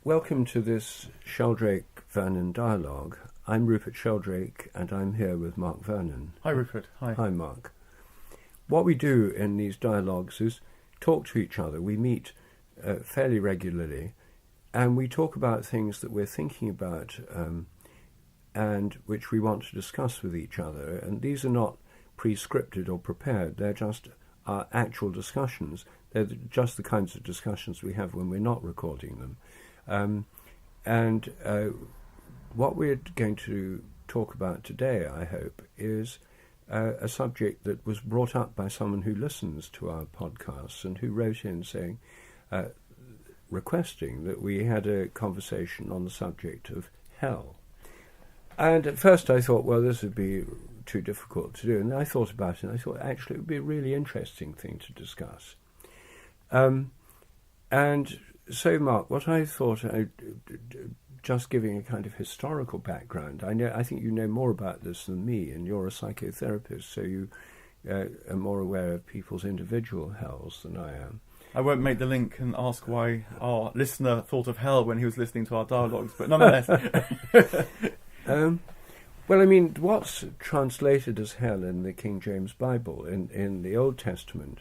Welcome to this Sheldrake-Vernon Dialogue. I'm Rupert Sheldrake, and I'm here with Mark Vernon. Hi, Rupert. Hi. Hi, Mark. What we do in these dialogues is talk to each other. We meet fairly regularly, and we talk about things that we're thinking about and which we want to discuss with each other. And these are not pre-scripted or prepared. They're just our actual discussions. They're just the kinds of discussions we have when we're not recording them. What we're going to talk about today, I hope, is a subject that was brought up by someone who listens to our podcasts and who wrote in saying, requesting that we had a conversation on the subject of hell. And at first I thought, well, this would be too difficult to do. And I thought about it, and I thought, actually, it would be a really interesting thing to discuss. And so, Mark, what I thought, just giving a kind of historical background, I think you know more about this than me, and you're a psychotherapist, so you are more aware of people's individual hells than I am. I won't make the link and ask why our listener thought of hell when he was listening to our dialogues, but nonetheless. Well, I mean, what's translated as hell in the King James Bible, in the Old Testament,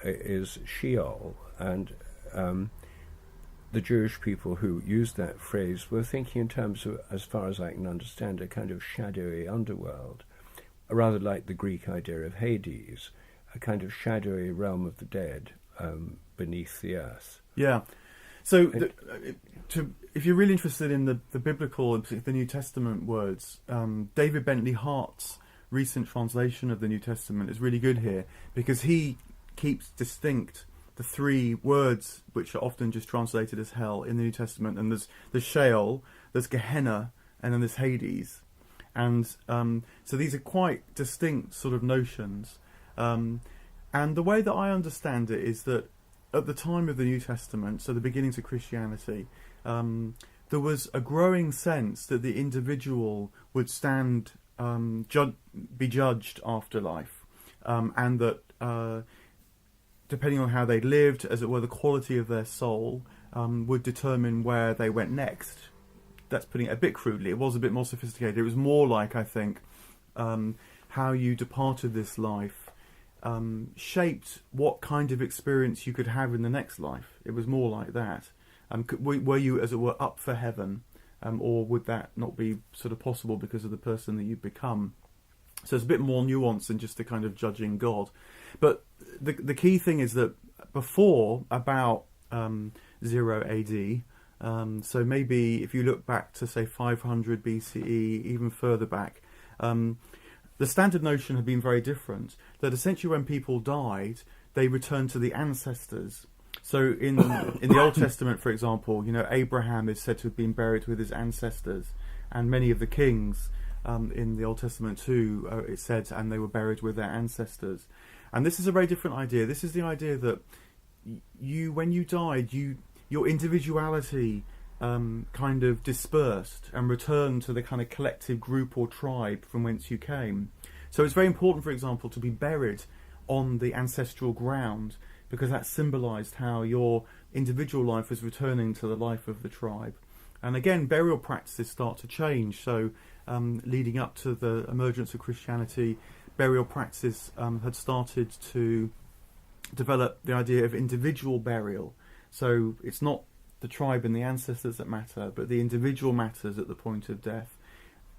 is Sheol, and the Jewish people who used that phrase were thinking in terms of, as far as I can understand, a kind of shadowy underworld, rather like the Greek idea of Hades, a kind of shadowy realm of the dead beneath the earth. Yeah. So, if you're really interested in the biblical and the New Testament words, David Bentley Hart's recent translation of the New Testament is really good here, because he keeps distinct the three words which are often just translated as hell in the New Testament. And there's Sheol, there's Gehenna, and then there's Hades. And so these are quite distinct sort of notions. And the way that I understand it is that at the time of the New Testament, so the beginnings of Christianity, there was a growing sense that the individual would stand, be judged after life, and that depending on how they lived, as it were, the quality of their soul would determine where they went next. That's putting it a bit crudely. It was a bit more sophisticated. It was more like, I think, how you departed this life shaped what kind of experience you could have in the next life. It was more like that. Were you, as it were, up for heaven, or would that not be sort of possible because of the person that you've become? So it's a bit more nuanced than just the kind of judging God. But the key thing is that before about 0 AD, so maybe if you look back to, say, 500 BCE, even further back, the standard notion had been very different, that essentially when people died, they returned to the ancestors. So in the Old Testament, for example, Abraham is said to have been buried with his ancestors, and many of the kings in the Old Testament too, it said, and they were buried with their ancestors. And this is a very different idea. This is the idea that when you died, your individuality kind of dispersed and returned to the kind of collective group or tribe from whence you came. So it's very important, for example, to be buried on the ancestral ground, because that symbolised how your individual life was returning to the life of the tribe. And again, burial practices start to change. So leading up to the emergence of Christianity, burial practices had started to develop the idea of individual burial. So it's not the tribe and the ancestors that matter, but the individual matters at the point of death,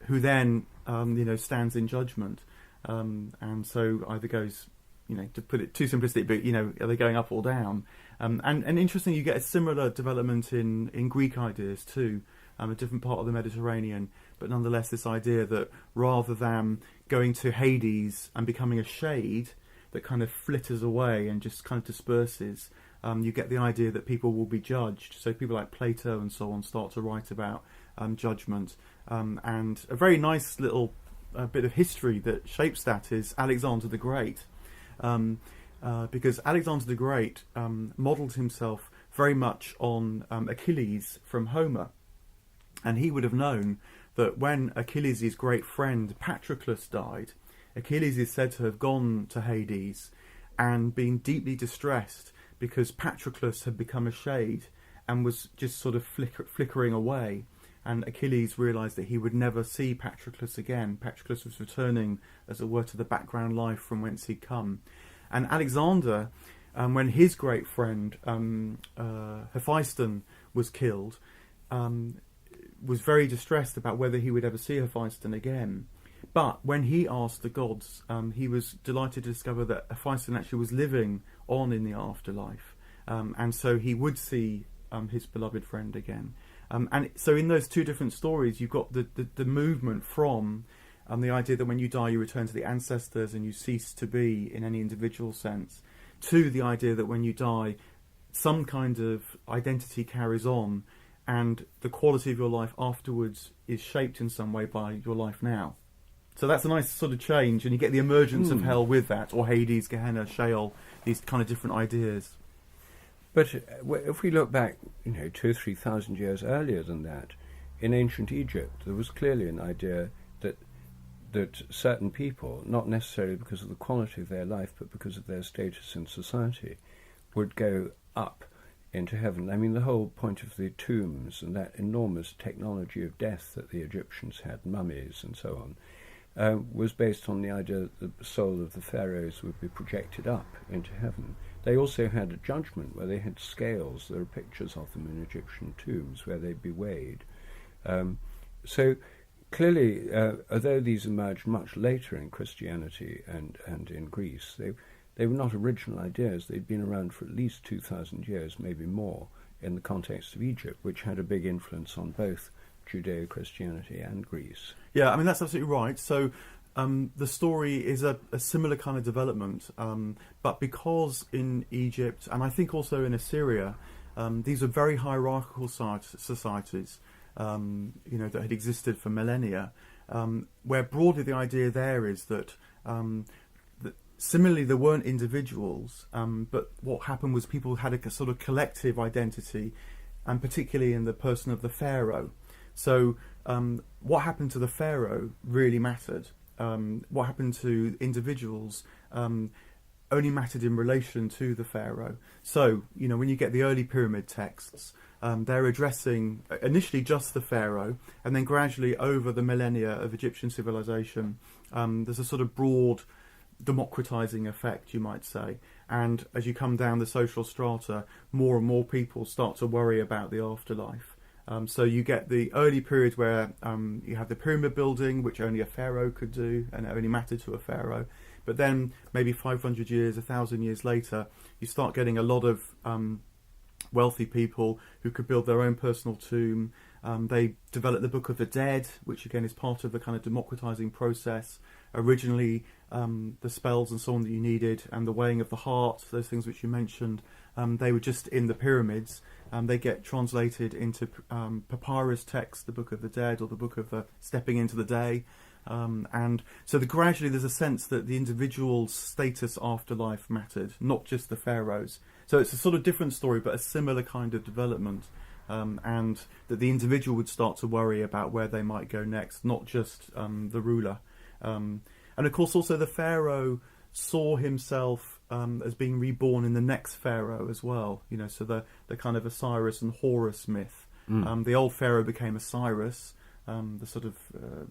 who then stands in judgment. And so either goes, to put it too simplistic, but are they going up or down? And interestingly, you get a similar development in Greek ideas too, a different part of the Mediterranean, but nonetheless this idea that rather than going to Hades and becoming a shade that kind of flitters away and just kind of disperses, you get the idea that people will be judged. So people like Plato and so on start to write about judgment. And a very nice little bit of history that shapes that is Alexander the Great. Because Alexander the Great modelled himself very much on Achilles from Homer. And he would have known that when Achilles' great friend Patroclus died, Achilles is said to have gone to Hades and been deeply distressed because Patroclus had become a shade and was just sort of flickering away. And Achilles realised that he would never see Patroclus again. Patroclus was returning, as it were, to the background life from whence he'd come. And Alexander, when his great friend Hephaestion was killed, was very distressed about whether he would ever see Hephaestion again. But when he asked the gods, he was delighted to discover that Hephaestion actually was living on in the afterlife. And so he would see his beloved friend again. And so in those two different stories, you've got the movement from the idea that when you die, you return to the ancestors and you cease to be in any individual sense, to the idea that when you die, some kind of identity carries on and the quality of your life afterwards is shaped in some way by your life now. So that's a nice sort of change, and you get the emergence of hell with that, or Hades, Gehenna, Sheol, these kind of different ideas. But if we look back, 2,000 or 3,000 years earlier than that, in ancient Egypt, there was clearly an idea that certain people, not necessarily because of the quality of their life, but because of their status in society, would go up into heaven. I mean, the whole point of the tombs and that enormous technology of death that the Egyptians had, mummies and so on, was based on the idea that the soul of the pharaohs would be projected up into heaven. They also had a judgment where they had scales. There are pictures of them in Egyptian tombs where they'd be weighed. So clearly, although these emerged much later in Christianity and in Greece, they were not original ideas. They'd been around for at least 2,000 years, maybe more, in the context of Egypt, which had a big influence on both Judeo-Christianity and Greece. Yeah, I mean, that's absolutely right. So the story is a similar kind of development, but because in Egypt, and I think also in Assyria, these are very hierarchical societies, that had existed for millennia, where broadly the idea there is that similarly there weren't individuals, but what happened was people had a sort of collective identity, and particularly in the person of the pharaoh. So what happened to the pharaoh really mattered. What happened to individuals only mattered in relation to the pharaoh. So, when you get the early pyramid texts, they're addressing initially just the pharaoh, and then gradually over the millennia of Egyptian civilization, there's a sort of broad democratizing effect, you might say. And as you come down the social strata, more and more people start to worry about the afterlife. So you get the early period where you have the pyramid building, which only a pharaoh could do, and it only mattered to a pharaoh. But then maybe 500 years, 1,000 years later, you start getting a lot of wealthy people who could build their own personal tomb. They develop the Book of the Dead, which again is part of the kind of democratizing process. Originally, the spells and so on that you needed, and the weighing of the heart, those things which you mentioned, they were just in the pyramids. They get translated into papyrus text, the Book of the Dead, or the Book of the Stepping into the Day. And so gradually there's a sense that the individual's status after life mattered, not just the pharaohs. So it's a sort of different story, but a similar kind of development. And that the individual would start to worry about where they might go next, not just the ruler. And of course also the pharaoh saw himself as being reborn in the next pharaoh as well. So the kind of Osiris and Horus myth. The old pharaoh became Osiris, the sort of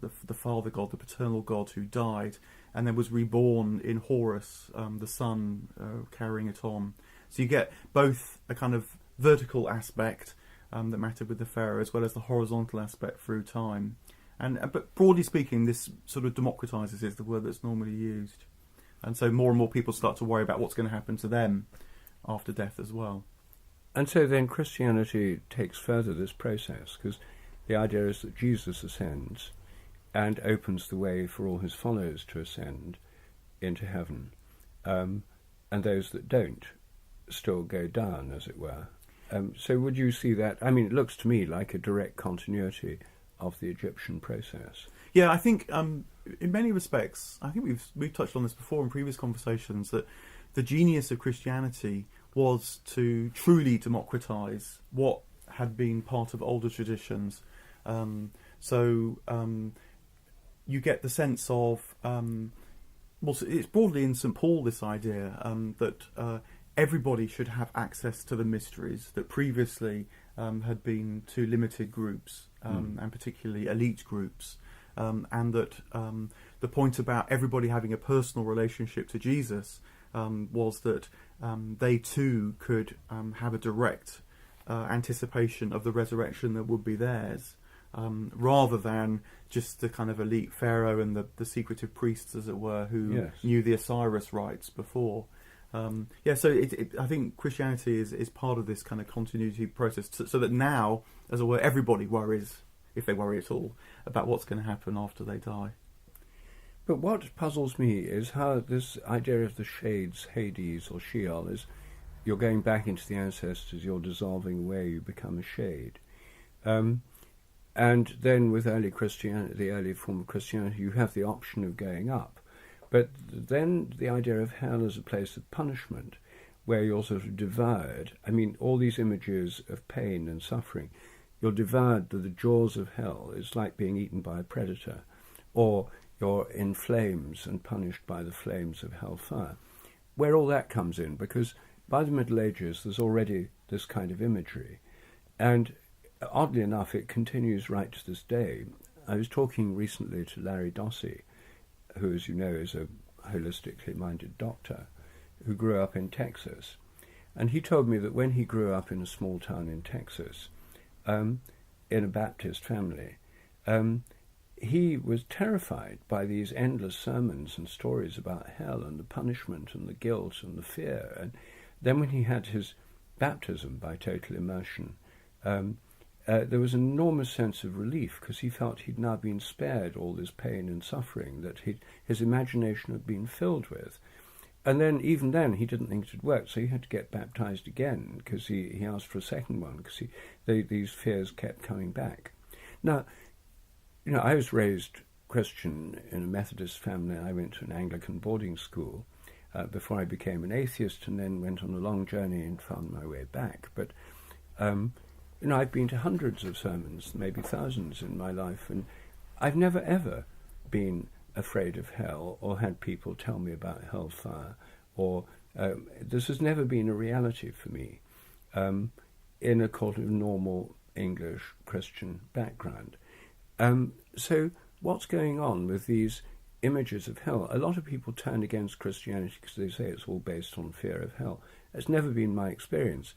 the father god, the paternal god who died, and then was reborn in Horus, the son carrying it on. So you get both a kind of vertical aspect that mattered with the pharaoh, as well as the horizontal aspect through time. But broadly speaking, this sort of democratizes is the word that's normally used. And so more and more people start to worry about what's going to happen to them after death as well. And so then Christianity takes further this process, because the idea is that Jesus ascends and opens the way for all his followers to ascend into heaven, and those that don't still go down, as it were. So would you see that? I mean, it looks to me like a direct continuity of the Egyptian process. Yeah, I think in many respects, I think we've touched on this before in previous conversations, that the genius of Christianity was to truly democratize what had been part of older traditions. So you get the sense of, it's broadly in St. Paul, this idea that everybody should have access to the mysteries that previously had been to limited groups, and particularly elite groups, and that the point about everybody having a personal relationship to Jesus was that they too could have a direct anticipation of the resurrection that would be theirs, rather than just the kind of elite pharaoh and the secretive priests, as it were, who knew the Osiris rites before. So I think Christianity is part of this kind of continuity process, so that now, as it were, everybody worries, if they worry at all, about what's going to happen after they die. But what puzzles me is how this idea of the shades, Hades or Sheol, is you're going back into the ancestors, you're dissolving away, you become a shade. And then with early Christianity, the early form of Christianity, you have the option of going up. But then the idea of hell as a place of punishment, where you're sort of devoured. I mean, all these images of pain and suffering, you're devoured to the jaws of hell. It's like being eaten by a predator. Or you're in flames and punished by the flames of hellfire. Where all that comes in, because by the Middle Ages there's already this kind of imagery. And oddly enough, it continues right to this day. I was talking recently to Larry Dossey, who, as you know, is a holistically minded doctor who grew up in Texas. And he told me that when he grew up in a small town in Texas, in a Baptist family, he was terrified by these endless sermons and stories about hell and the punishment and the guilt and the fear. And then when he had his baptism by total immersion, there was an enormous sense of relief, because he felt he'd now been spared all this pain and suffering that his imagination had been filled with. And then, even then, he didn't think it had worked, so he had to get baptized again, because he asked for a second one, because these fears kept coming back. Now, you know, I was raised Christian in a Methodist family. I went to an Anglican boarding school before I became an atheist, and then went on a long journey and found my way back. But you know, I've been to hundreds of sermons, maybe thousands in my life, and I've never ever been afraid of hell or had people tell me about hellfire, or this has never been a reality for me in a kind of normal English Christian background. So what's going on with these images of hell? A lot of people turn against Christianity because they say it's all based on fear of hell. It's never been my experience.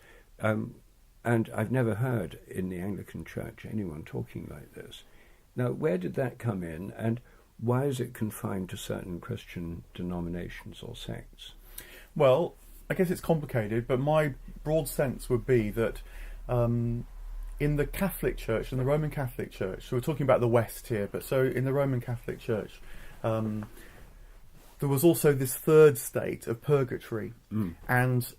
And I've never heard in the Anglican Church anyone talking like this. Now, where did that come in, and why is it confined to certain Christian denominations or sects? Well, I guess it's complicated, but my broad sense would be that in the Catholic Church, in the Roman Catholic Church, so we're talking about the West here, but so in the Roman Catholic Church, there was also this third state of purgatory, and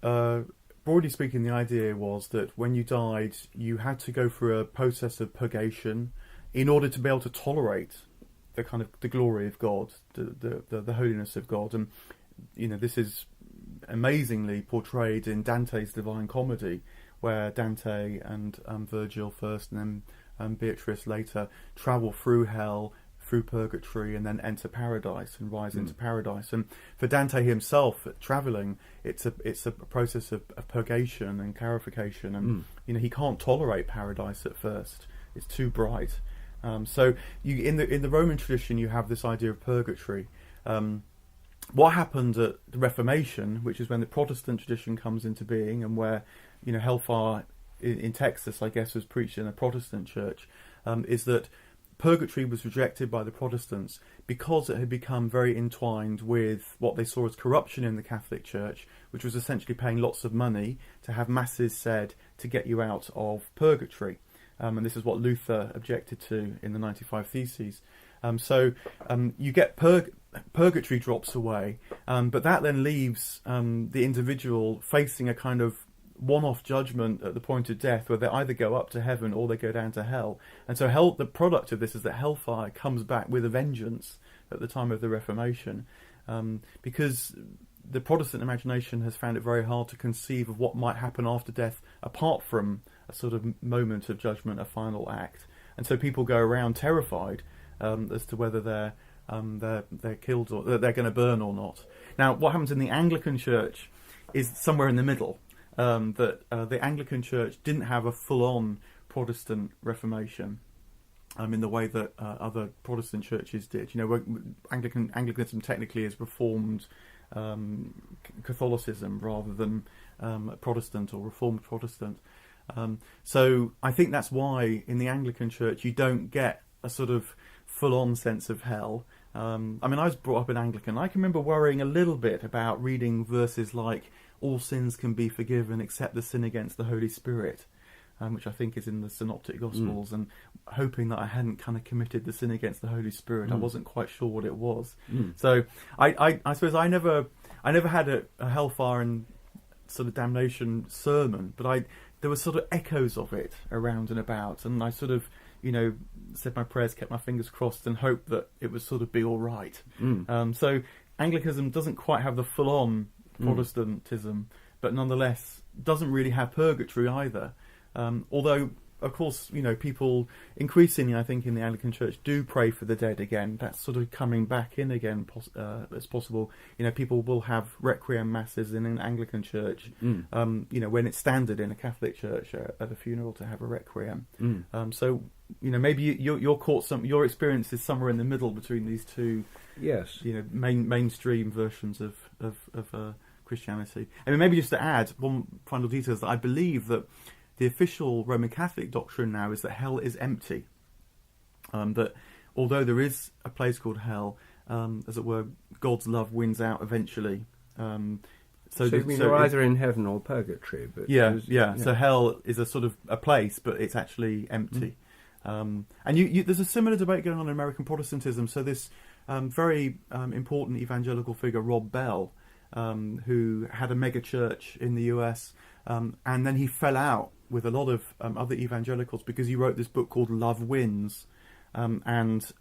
broadly speaking, the idea was that when you died, you had to go through a process of purgation in order to be able to tolerate the kind of the glory of God, the holiness of God. And you know, this is amazingly portrayed in Dante's Divine Comedy, where Dante and Virgil first, and then Beatrice later, travel through hell, through purgatory, and then enter paradise and rise into paradise. And for Dante himself, travelling, it's a process of purgation and clarification. And you know, he can't tolerate paradise at first; it's too bright. So you in the Roman tradition, you have this idea of purgatory. What happened at the Reformation, which is when the Protestant tradition comes into being, and where, you know, hellfire in Texas, I guess, was preached in a Protestant church, is that purgatory was rejected by the Protestants because it had become very entwined with what they saw as corruption in the Catholic Church, which was essentially paying lots of money to have masses said to get you out of purgatory. And this is what Luther objected to in the 95 Theses. So you get purgatory drops away, but that then leaves the individual facing a kind of one-off judgment at the point of death, where they either go up to heaven or they go down to hell. And so hell, the product of this is that hellfire comes back with a vengeance at the time of the Reformation, because the Protestant imagination has found it very hard to conceive of what might happen after death apart from a sort of moment of judgment, a final act. And so people go around terrified as to whether they're killed or they're going to burn or not. Now, what happens in the Anglican Church is somewhere in the middle. that the Anglican Church didn't have a full-on Protestant Reformation in the way that other Protestant churches did. You know, Anglicanism technically is Reformed Catholicism rather than Protestant or Reformed Protestant. So I think that's why in the Anglican Church you don't get a sort of full-on sense of hell. I mean, I was brought up in Anglican. I can remember worrying a little bit about reading verses like all sins can be forgiven except the sin against the Holy Spirit, which I think is in the Synoptic Gospels, and hoping that I hadn't kind of committed the sin against the Holy Spirit. I wasn't quite sure what it was. So I suppose I never had a hellfire and sort of damnation sermon, but there were sort of echoes of it around and about, and I sort of, you know, said my prayers, kept my fingers crossed, and hoped that it would sort of be all right. So Anglicanism doesn't quite have the full-on Protestantism, but nonetheless doesn't really have purgatory either. Although, of course, you know, people increasingly, I think, in the Anglican Church do pray for the dead again. That's sort of coming back in again as possible. You know, people will have requiem masses in an Anglican Church, you know, when it's standard in a Catholic Church at a funeral to have a requiem. So, you know, maybe you're caught your experience is somewhere in the middle between these two. Yes. You know, mainstream versions of Christianity. I mean, maybe just to add one final detail is that I believe that the official Roman Catholic doctrine now is that hell is empty. That although there is a place called hell, as it were, God's love wins out eventually. So you mean you're either in heaven or purgatory? But yeah. So hell is a sort of a place, but it's actually empty. And there's a similar debate going on in American Protestantism. So this very important evangelical figure, Rob Bell, who had a mega church in the US, and then he fell out with a lot of other evangelicals because he wrote this book called Love Wins, and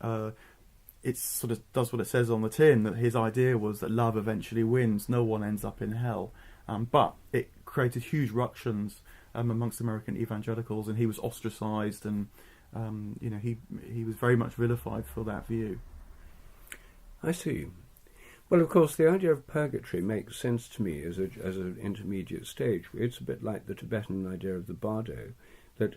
it sort of does what it says on the tin, that his idea was that love eventually wins, no one ends up in hell. But it created huge ructions amongst American evangelicals, and he was ostracized, and you know, he was very much vilified for that view. I see. Well, of course, the idea of purgatory makes sense to me as an intermediate stage. It's a bit like the Tibetan idea of the bardo, that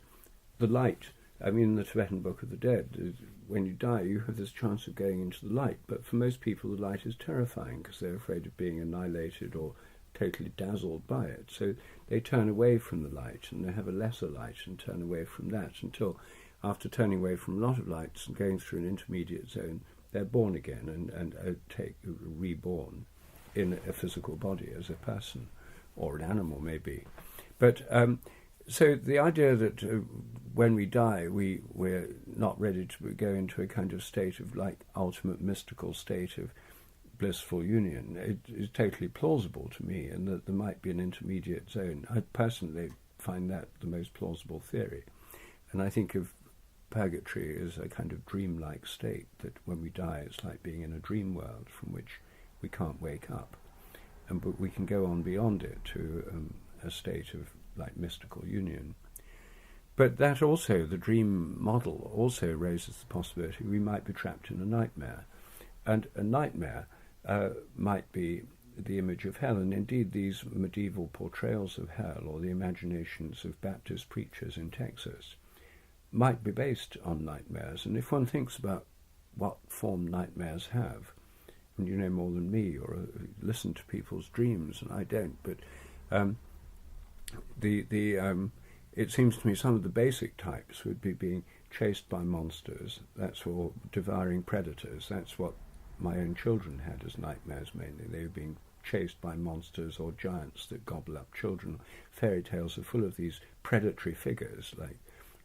the light, I mean, in the Tibetan Book of the Dead, when you die, you have this chance of going into the light. But for most people, the light is terrifying because they're afraid of being annihilated or totally dazzled by it. So they turn away from the light, and they have a lesser light and turn away from that until, after turning away from a lot of lights and going through an intermediate zone, they're born again and reborn in a physical body as a person, or an animal maybe. But so the idea that when we die we're not ready to go into a kind of state of like ultimate mystical state of blissful union, it is totally plausible to me, and that there might be an intermediate zone. I personally find that the most plausible theory, and I think of purgatory is a kind of dreamlike state, that when we die it's like being in a dream world from which we can't wake up, but we can go on beyond it to a state of like mystical union. But that also, the dream model also raises the possibility we might be trapped in a nightmare, and a nightmare might be the image of hell, and indeed these medieval portrayals of hell, or the imaginations of Baptist preachers in Texas, might be based on nightmares. And if one thinks about what form nightmares have, and you know more than me, or listen to people's dreams, and I don't, but it seems to me some of the basic types would be being chased by monsters, that's for devouring predators. That's what my own children had as nightmares mainly. They were being chased by monsters or giants that gobble up children. Fairy tales are full of these predatory figures like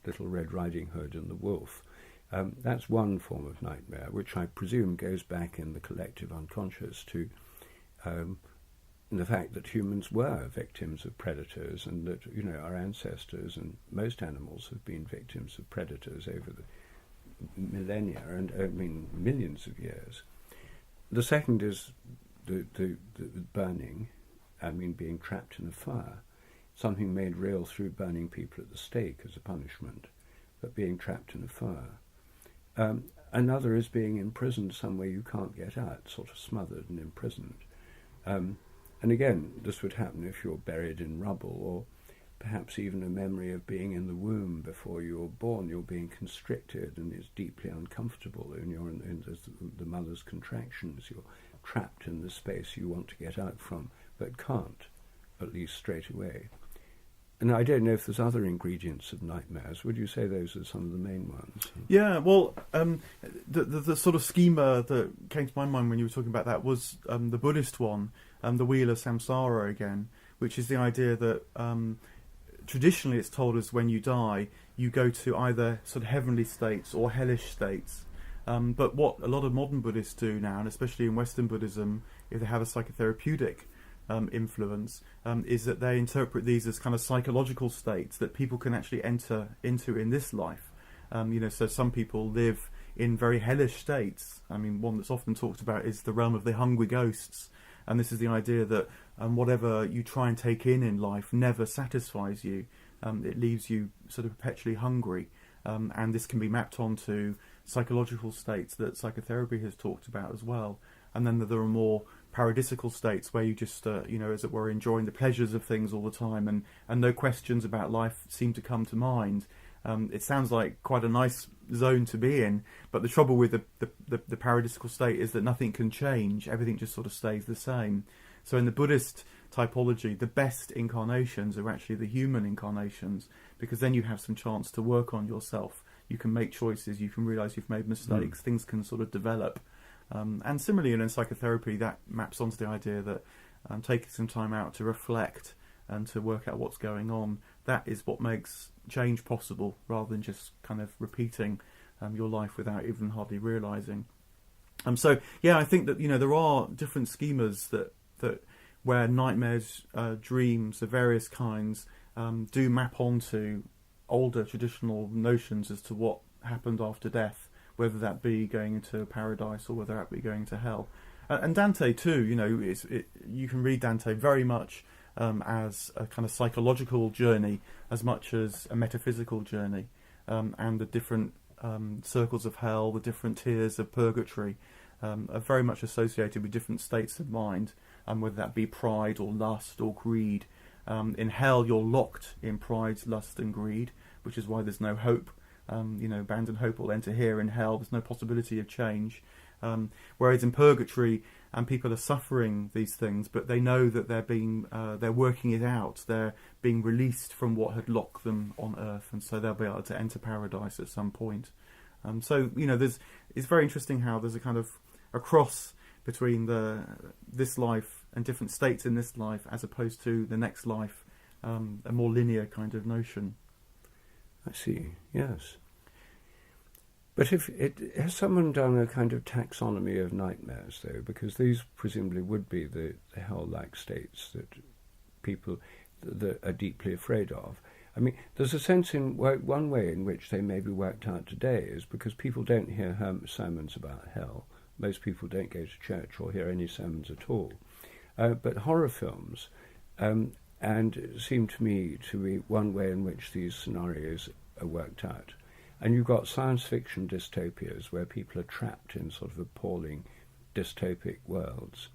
Little Red Riding Hood and the wolf. That's one form of nightmare, which I presume goes back in the collective unconscious to the fact that humans were victims of predators, and that, you know, our ancestors and most animals have been victims of predators over the millennia, and I mean millions of years. The second is the burning, I mean being trapped in a fire, something made real through burning people at the stake as a punishment, but being trapped in a fire. Another is being imprisoned somewhere you can't get out, sort of smothered and imprisoned. And again, this would happen if you're buried in rubble, or perhaps even a memory of being in the womb before you were born. You're being constricted, and it's deeply uncomfortable, and you're in the mother's contractions. You're trapped in the space you want to get out from, but can't, at least straight away. And I don't know if there's other ingredients of nightmares. Would you say those are some of the main ones? Yeah, well, the sort of schema that came to my mind when you were talking about that was the Buddhist one, the wheel of samsara again, which is the idea that traditionally it's told us when you die, you go to either sort of heavenly states or hellish states. But what a lot of modern Buddhists do now, and especially in Western Buddhism, if they have a psychotherapeutic influence, is that they interpret these as kind of psychological states that people can actually enter into in this life. So some people live in very hellish states. I mean, one that's often talked about is the realm of the hungry ghosts. And this is the idea that whatever you try and take in life never satisfies you. It leaves you sort of perpetually hungry. And this can be mapped onto psychological states that psychotherapy has talked about as well. And then there are more paradisical states where you just, as it were, enjoying the pleasures of things all the time, and no questions about life seem to come to mind. It sounds like quite a nice zone to be in, but the trouble with the paradisical state is that nothing can change. Everything just sort of stays the same. So in the Buddhist typology, the best incarnations are actually the human incarnations, because then you have some chance to work on yourself. You can make choices, you can realise you've made mistakes, things can sort of develop. And similarly in psychotherapy, that maps onto the idea that taking some time out to reflect and to work out what's going on, that is what makes change possible, rather than just kind of repeating your life without even hardly realising. So I think that there are different schemas that where nightmares, dreams of various kinds do map onto older traditional notions as to what happened after death, whether that be going into paradise or whether that be going to hell. And Dante too, you can read Dante very much as a kind of psychological journey as much as a metaphysical journey, and the different circles of hell, the different tiers of purgatory are very much associated with different states of mind, whether that be pride or lust or greed. In hell you're locked in pride, lust and greed, which is why there's no hope. Abandon hope will enter here in hell. There's no possibility of change. Whereas in purgatory, people are suffering these things, but they know that they're working it out. They're being released from what had locked them on earth, and so they'll be able to enter paradise at some point. It's very interesting how there's a kind of a cross between this life and different states in this life, as opposed to the next life, a more linear kind of notion. I see, yes. But has someone done a kind of taxonomy of nightmares, though? Because these presumably would be the hell-like states that people that are deeply afraid of. I mean, there's a sense in one way in which they may be worked out today is because people don't hear sermons about hell. Most people don't go to church or hear any sermons at all. But horror films and it seemed to me to be one way in which these scenarios are worked out. And you've got science fiction dystopias where people are trapped in sort of appalling dystopic worlds.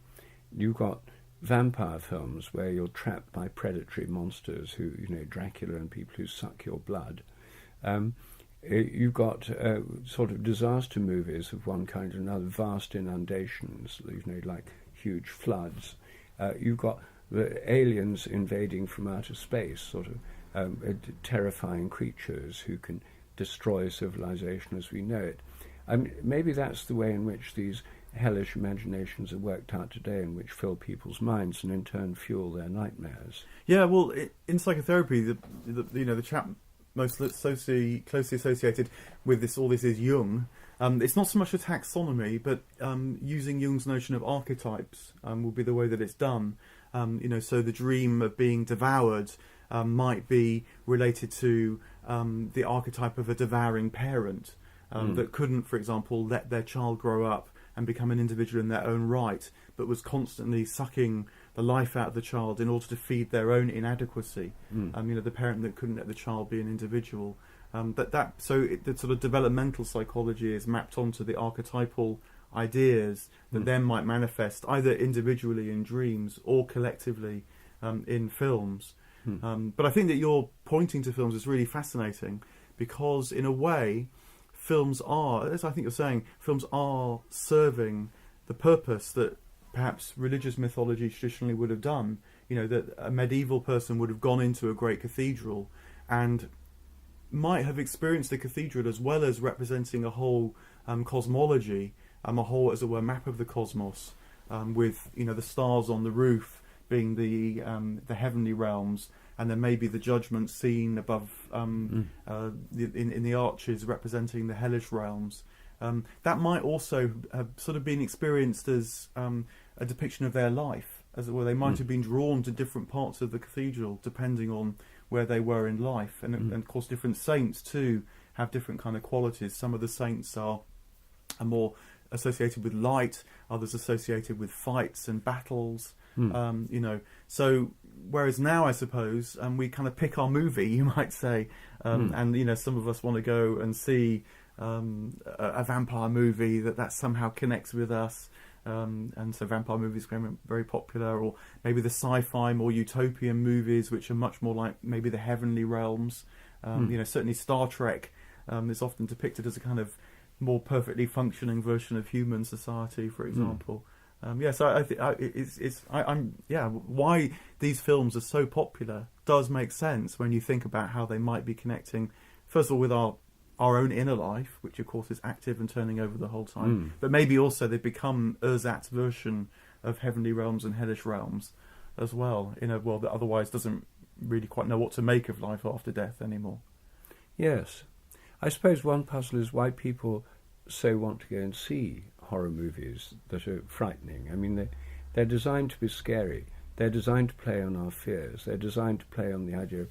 You've got vampire films where you're trapped by predatory monsters who, Dracula and people who suck your blood. You've got sort of disaster movies of one kind or another, vast inundations, like huge floods. You've got the aliens invading from outer space, sort of terrifying creatures who can destroy civilization as we know it. Maybe that's the way in which these hellish imaginations are worked out today, and which fill people's minds and in turn fuel their nightmares. Yeah, well, in psychotherapy, the chap most closely associated with all this is Jung. It's not so much a taxonomy, but using Jung's notion of archetypes will be the way that it's done. So the dream of being devoured might be related to the archetype of a devouring parent that couldn't, for example, let their child grow up and become an individual in their own right, but was constantly sucking the life out of the child in order to feed their own inadequacy. The parent that couldn't let the child be an individual. The sort of developmental psychology is mapped onto the archetypal ideas that then might manifest either individually in dreams or collectively in films. But I think that you're pointing to films is really fascinating, because in a way, films are, as I think you're saying, films are serving the purpose that perhaps religious mythology traditionally would have done. You know, that a medieval person would have gone into a great cathedral and might have experienced the cathedral as well as representing a whole cosmology, a whole, as it were, map of the cosmos, with, you know, the stars on the roof being the heavenly realms, and then maybe the judgment scene above in the arches representing the hellish realms. That might also have sort of been experienced as a depiction of their life, as it were. They might have been drawn to different parts of the cathedral depending on where they were in life, and of course different saints too have different kind of qualities. Some of the saints are more associated with light, others associated with fights and battles. You know, so whereas now I suppose we kind of pick our movie, you might say, and you know, some of us want to go and see a vampire movie that somehow connects with us, and so vampire movies became very popular, or maybe the sci-fi, more utopian movies, which are much more like maybe the heavenly realms. You know, certainly Star Trek is often depicted as a kind of more perfectly functioning version of human society, for example. So why these films are so popular does make sense when you think about how they might be connecting, first of all, with our own inner life, which of course is active and turning over the whole time, but maybe also they become ersatz version of heavenly realms and hellish realms as well, in a world that otherwise doesn't really quite know what to make of life after death anymore. Yes. I suppose one puzzle is why people so want to go and see horror movies that are frightening. I mean, they're designed to be scary. They're designed to play on our fears. They're designed to play on the idea of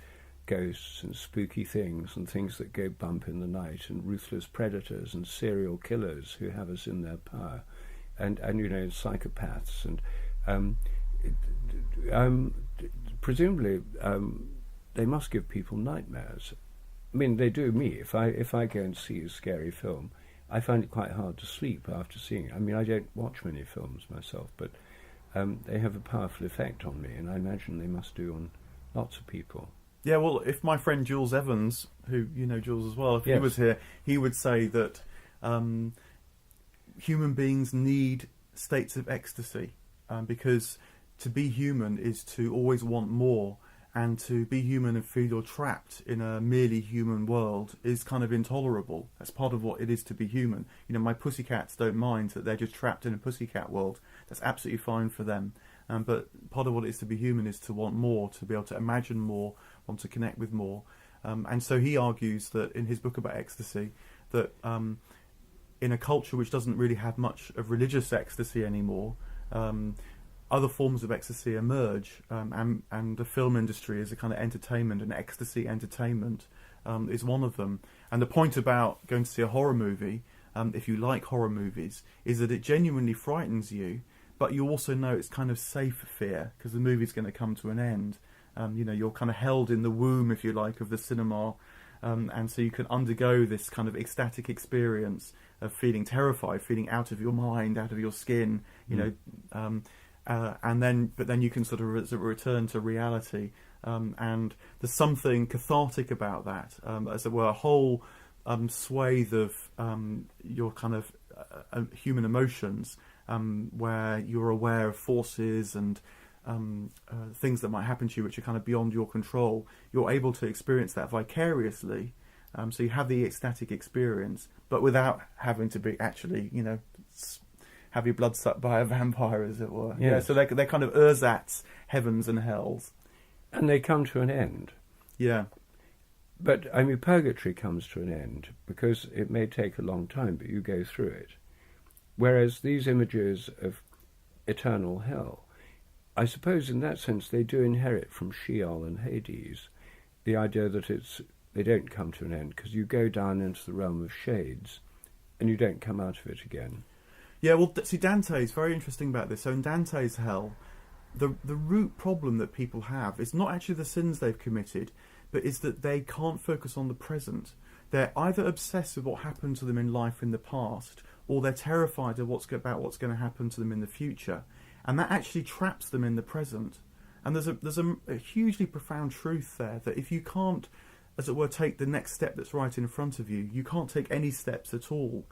ghosts and spooky things and things that go bump in the night, and ruthless predators and serial killers who have us in their power, and you know, psychopaths, and presumably they must give people nightmares. I mean, they do me. If I go and see a scary film, I find it quite hard to sleep after seeing it. I mean, I don't watch many films myself, but they have a powerful effect on me, and I imagine they must do on lots of people. Yeah, well, if my friend Jules Evans, who you know Jules as well, if he was here, he would say that human beings need states of ecstasy, because to be human is to always want more, and to be human and feel you're trapped in a merely human world is kind of intolerable. That's part of what it is to be human. You know, my pussycats don't mind that they're just trapped in a pussycat world. That's absolutely fine for them. But part of what it is to be human is to want more, to be able to imagine more, want to connect with more. And so he argues that in his book about ecstasy, that in a culture which doesn't really have much of religious ecstasy anymore, other forms of ecstasy emerge, and the film industry is a kind of entertainment, and ecstasy entertainment is one of them. And the point about going to see a horror movie, if you like horror movies, is that it genuinely frightens you, but you also know it's kind of safe fear, because the movie's going to come to an end. You know, you're kind of held in the womb, if you like, of the cinema, and so you can undergo this kind of ecstatic experience of feeling terrified, feeling out of your mind, out of your skin, you know, but then you can sort of return to reality, and there's something cathartic about that, as it were, a whole swathe of your kind of human emotions, where you're aware of forces and things that might happen to you which are kind of beyond your control. You're able to experience that vicariously, so you have the ecstatic experience, but without having to be actually, you know, have your blood sucked by a vampire, as it were. Yes. Yeah, so they're kind of ersatz heavens and hells. And they come to an end. Yeah. But, I mean, Purgatory comes to an end because it may take a long time, but you go through it. Whereas these images of eternal hell, I suppose in that sense they do inherit from Sheol and Hades the idea that they don't come to an end, because you go down into the realm of shades and you don't come out of it again. Yeah, well, see, Dante is very interesting about this. So in Dante's hell, the root problem that people have is not actually the sins they've committed, but is that they can't focus on the present. They're either obsessed with what happened to them in life in the past, or they're terrified of about what's going to happen to them in the future, and that actually traps them in the present. And there's a hugely profound truth there, that if you can't, as it were, take the next step that's right in front of you, you can't take any steps at all.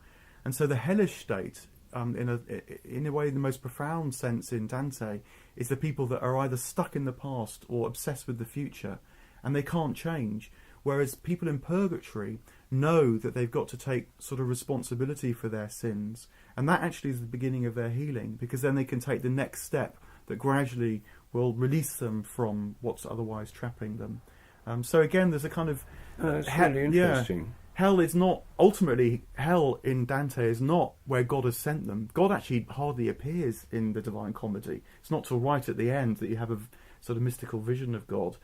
And so the hellish state, in a way, the most profound sense in Dante, is the people that are either stuck in the past or obsessed with the future, and they can't change. Whereas people in purgatory know that they've got to take sort of responsibility for their sins, and that actually is the beginning of their healing, because then they can take the next step that gradually will release them from what's otherwise trapping them. So again, there's a kind of it's really interesting. Hell is not, ultimately, hell in Dante is not where God has sent them. God actually hardly appears in the Divine Comedy. It's not till right at the end that you have a sort of mystical vision of God.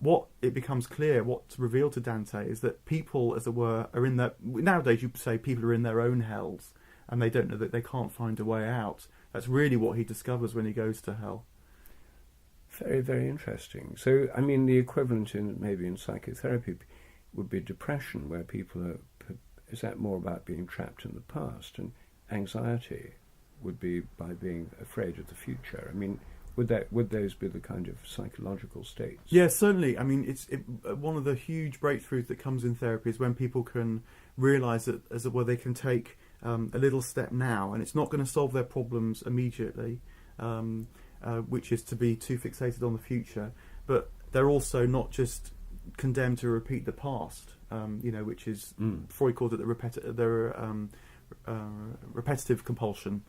What it becomes clear, what's revealed to Dante, is that people, as it were, are in their... Nowadays, you say people are in their own hells, and they don't know that they can't find a way out. That's really what he discovers when he goes to hell. Very, very interesting. So, I mean, the equivalent maybe in psychotherapy would be depression, where people are... Is that more about being trapped in the past? And anxiety would be by being afraid of the future. I mean, would those be the kind of psychological states? Yes, certainly. I mean, one of the huge breakthroughs that comes in therapy is when people can realise that, as it were, they can take a little step now, and it's not going to solve their problems immediately, which is to be too fixated on the future, but they're also not just condemned to repeat the past, which is Freud called it the repetitive compulsion.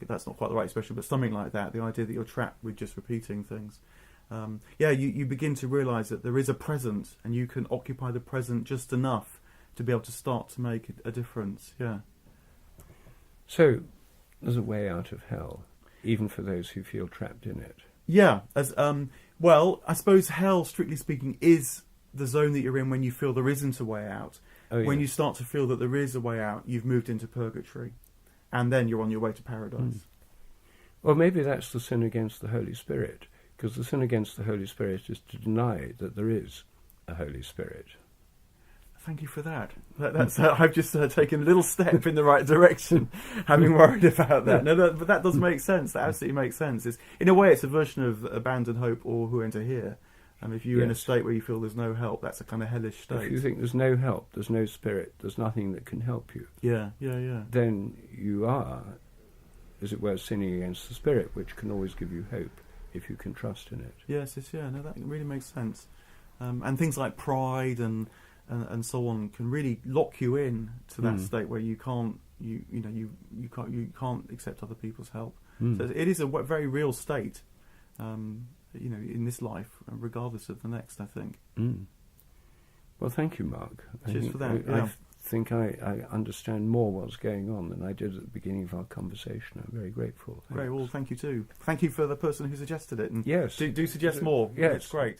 That's not quite the right expression, but something like that. The idea that you're trapped with just repeating things. You begin to realise that there is a present, and you can occupy the present just enough to be able to start to make a difference. Yeah. So there's a way out of hell, even for those who feel trapped in it. Yeah. I suppose hell, strictly speaking, is the zone that you're in when you feel there isn't a way out. Oh, when yes. you start to feel that there is a way out, you've moved into purgatory, and then you're on your way to paradise. Well, maybe that's the sin against the Holy Spirit, because the sin against the Holy Spirit is to deny that there is a Holy Spirit. Thank you for that. I've just taken a little step in the right direction, having worried about that. No, but that does make sense. That absolutely makes sense. In a way, it's a version of abandon hope or who enter here. And if you're in a state where you feel there's no help, that's a kind of hellish state. If you think there's no help, there's no spirit, there's nothing that can help you, yeah, then you are, as it were, sinning against the Spirit, which can always give you hope if you can trust in it. Yes, no, that really makes sense. And things like pride and so on can really lock you in to that state where you can't accept other people's help. So it is a very real state. In this life, regardless of the next, I think. Well, thank you, Mark. Cheers for that. I think I understand more what's going on than I did at the beginning of our conversation. I'm very grateful. Great. Well, thank you too. Thank you for the person who suggested it. And yes. Do suggest more. Yes. It's great.